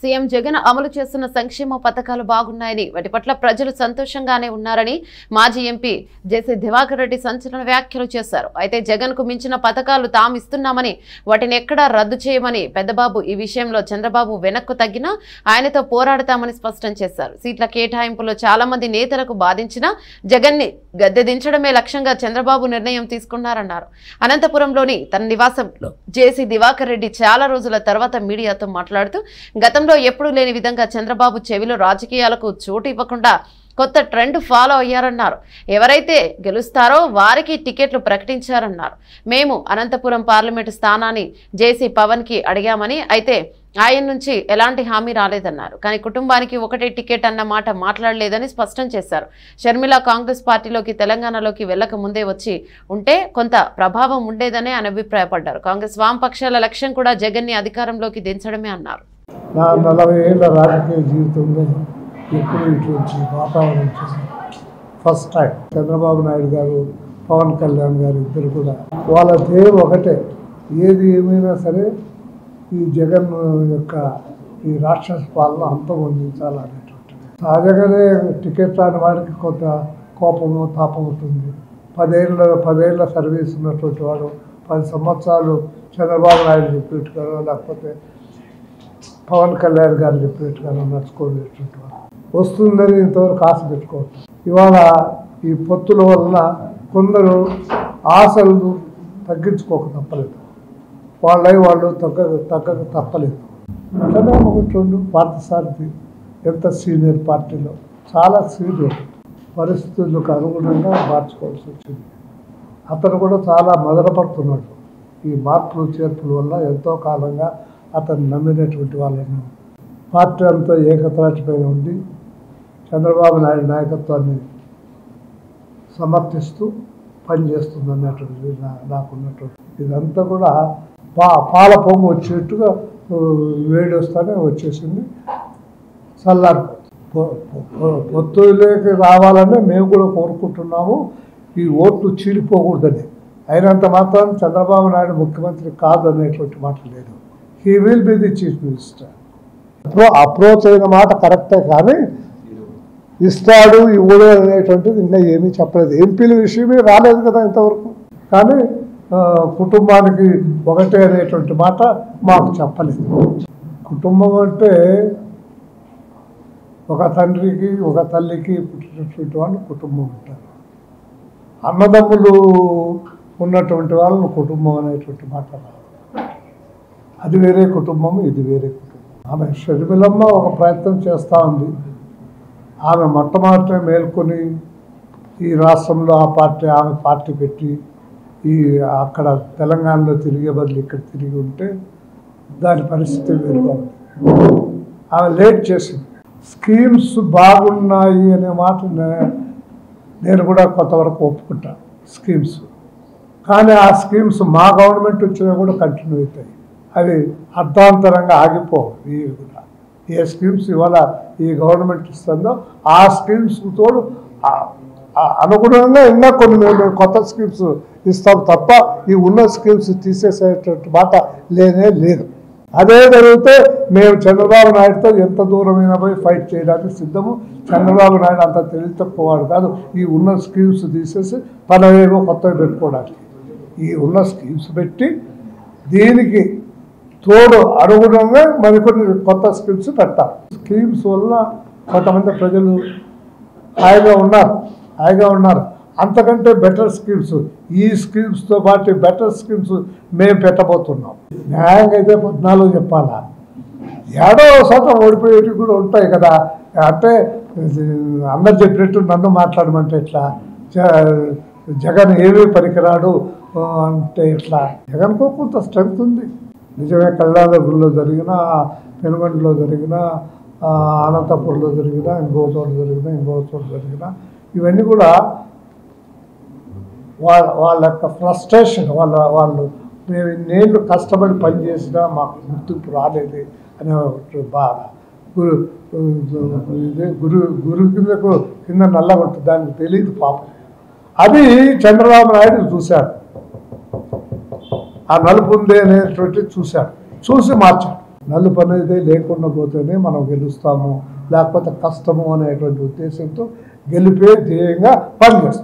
CM Jagan అమలు చేస్తున్న సంక్షేమ పథకాలు బాగున్నాయని వాటి పట్ల ప్రజలు సంతోషంగానే ఉన్నారని మాజీ ఎంపీ జేసీ దివాకర్ రెడ్డి సంచలన వ్యాఖ్యలు చేశారు. అయితే జగన్ కు మించిన పథకాలు తాము ఇస్తున్నామని వాటిని ఎక్కడా రద్దు చేయమని పెద్దబాబు ఈ విషయంలో చంద్రబాబు వెనక్కు తగ్గినా ఆయనతో పోరాడతామని స్పష్టం చేశారు. సీట్ల కేటాయింపులో చాలా మంది నేతలకు బాధించిన జగన్ ని గద్దె దించడమే లక్ష్యంగా చంద్రబాబు నిర్ణయం తీసుకున్నారన్నారు. అనంతపురంలోని తన నివాసంలో జేసీ దివాకర్ రెడ్డి చాలా రోజుల తర్వాత మీడియాతో మాట్లాడుతూ గతంలో ఎప్పుడూ లేని విధంగా చంద్రబాబు చెవిలో రాజకీయాలకు చోటు ఇవ్వకుండా కొత్త ట్రెండ్ ఫాలో అయ్యారన్నారు. ఎవరైతే గెలుస్తారో వారికి టికెట్లు ప్రకటించారన్నారు. మేము అనంతపురం పార్లమెంటు స్థానాన్ని జేసీ పవన్ కి అడిగామని, అయితే ఆయన నుంచి ఎలాంటి హామీ రాలేదన్నారు. కానీ కుటుంబానికి ఒకటే టికెట్ అన్న మాట మాట్లాడలేదని స్పష్టం చేశారు. షర్మిల కాంగ్రెస్ పార్టీలోకి తెలంగాణలోకి వెళ్లక ముందే వచ్చి ఉంటే కొంత ప్రభావం ఉండేదని ఆయన అభిప్రాయపడ్డారు. కాంగ్రెస్ వామపక్షాల లక్ష్యం కూడా జగన్ ని అధికారంలోకి దించడమే అన్నారు. నా 40 ఏళ్ళ రాజకీయ జీవితంలో ఎప్పుడు ఇటువంటి వాతావరణం చూసాను. ఫస్ట్ టైం చంద్రబాబు నాయుడు గారు, పవన్ కళ్యాణ్ గారు ఇద్దరు కూడా వాళ్ళ ధ్యేయం ఒకటే, ఏది ఏమైనా సరే ఈ జగన్ యొక్క ఈ రాక్షస పాలన అంతమొందించాలనేటువంటిది. సహజంగానే టికెట్ రాని వాడికి కొంత కోపము తాపం ఉంటుంది. 10 ఏళ్ళ సర్వీస్ ఉన్నటువంటి వాడు 10 సంవత్సరాలు చంద్రబాబు నాయుడు చెప్పినట్టుగానో లేకపోతే పవన్ కళ్యాణ్ గారు చెప్పినట్టుగానో నడుచుకోలేటువంటి వాడు వస్తుందని ఇంతవరకు ఆశ పెట్టుకోవచ్చు. ఇవాళ ఈ పొత్తుల వలన కొందరు ఆశలు తగ్గించుకోక తప్పలేదు, వాళ్ళు తగ్గక తప్పలేదు. అట్లనే ఒకటి రెండు పార్థసారథి ఎంత సీనియర్ పార్టీలో చాలా సీనియర్ పరిస్థితులకు అనుగుణంగా మార్చుకోవాల్సి వచ్చింది. అతను కూడా చాలా మదనపడుతున్నాడు. ఈ మార్పులు చేర్పుల వల్ల ఎంతో కాలంగా అతను నమ్మినటువంటి వాళ్ళను పార్టీ అంతా ఏకత్రాటిపైన ఉండి చంద్రబాబు నాయుడు నాయకత్వాన్ని సమర్థిస్తూ పనిచేస్తుంది అన్నటువంటిది నాకున్నటువంటి. ఇదంతా కూడా పాల పొంగు వచ్చేట్టుగా వేడి వస్తానే వచ్చేసింది. చల్లారి పొత్తులోకి రావాలని మేము కూడా కోరుకుంటున్నాము. ఈ ఓట్లు చీలిపోకూడదని. అయినంత మాత్రం చంద్రబాబు నాయుడు ముఖ్యమంత్రి కాదు అనేటువంటి మాట లేదు. He will be the chief minister. Approach అయిన మాట కరెక్టే, కానీ ఇస్తాడు ఇవ్వడు అనేటువంటిది ఇంకా ఏమీ చెప్పలేదు. ఎంపీల విషయమే రాలేదు కదా ఇంతవరకు. కానీ కుటుంబానికి ఒకటే అనేటువంటి మాట మాకు చెప్పలేదు. కుటుంబం అంటే ఒక తండ్రికి ఒక తల్లికి పుట్టినటువంటి వాళ్ళు కుటుంబం ఉంటారు. అన్నదమ్ములు ఉన్నటువంటి వాళ్ళను కుటుంబం అనేటువంటి మాట రాదు. అది వేరే కుటుంబం, ఇది వేరే కుటుంబం. ఆమె షర్మిలమ్మ ఒక ప్రయత్నం చేస్తూ ఉంది. ఆమె మొట్టమొదట మేల్కొని ఈ రాష్ట్రంలో ఆమె పార్టీ పెట్టి అక్కడ తెలంగాణలో తిరిగే బదులు ఇక్కడ తిరిగి ఉంటే దాని పరిస్థితి వేరుగా ఉంది. ఆమె లేట్ చేసింది. స్కీమ్స్ బాగున్నాయి అనే మాట నేను కూడా కొంతవరకు ఒప్పుకుంటాను. స్కీమ్స్ కానీ ఆ స్కీమ్స్ మా గవర్నమెంట్ వచ్చినా కూడా కంటిన్యూ అవుతాయి. అవి అర్ధాంతరంగా ఆగిపోవు. ఇవి కూడా ఏ స్కీమ్స్ ఇవాళ ఈ గవర్నమెంట్ ఇస్తుందో ఆ స్కీమ్స్ తోడు అనుగుణంగా ఇంకా కొన్ని మేము కొత్త స్కీమ్స్ ఇస్తాం తప్ప ఈ ఉన్న స్కీమ్స్ తీసేసేటువంటి మాట లేనే లేదు. అదే జరిగితే మేము చంద్రబాబు నాయుడుతో ఎంత దూరమైనా పోయి ఫైట్ చేయడానికి సిద్ధము. చంద్రబాబు నాయుడు అంత తెలివి తక్కువవాడు కాదు. ఈ ఉన్న స్కీమ్స్ తీసేసి తనవేమో కొత్తగా పెట్టుకోవడానికి. ఈ ఉన్న స్కీమ్స్ పెట్టి దీనికి తోడు అనుగుణంగా మరికొన్ని కొత్త స్కీమ్స్ పెట్టాలి. స్కీమ్స్ వల్ల కొంతమంది ప్రజలు హాయిగా ఉన్నారు. అంతకంటే బెటర్ స్కీమ్స్, ఈ స్కీమ్స్తో పాటు బెటర్ స్కీమ్స్ మేము పెట్టబోతున్నాం. న్యాయంగా అయితే 14 చెప్పాలా, 7వ ఓడిపోయేవి కూడా ఉంటాయి కదా. అంటే అందరు చెప్పినట్టు నన్ను మాట్లాడమంటే ఎట్లా, జగన్ ఏమీ పనికిరాడు అంటే ఎట్లా? జగన్కు కొంత స్ట్రెంగ్త్ ఉంది. నిజమే, కళ్యాణదుర్గంలో జరిగిన, పెనుగొండలో జరిగిన, అనంతపూర్లో జరిగిన, ఇంకో చోట జరిగిన ఇవన్నీ కూడా వాళ్ళ యొక్క ఫ్రస్ట్రేషన్, వాళ్ళు మేము ఇన్నేళ్ళు కష్టపడి పనిచేసినా మాకు గుర్తింపు రాలేదు అనే బాధ. గురు కింద నల్లగొట్టు దానికి తెలియదు పాపం. అది చంద్రబాబు నాయుడు చూశాడు. ఆ నలుపు ఉంది అనేటువంటిది చూశాడు, చూసి మార్చాడు. నలుపు అనేది లేకుండా పోతేనే మనం గెలుస్తాము, లేకపోతే కష్టము అనేటువంటి ఉద్దేశంతో గెలిపే ధ్యేయంగా పనిచేస్తాం.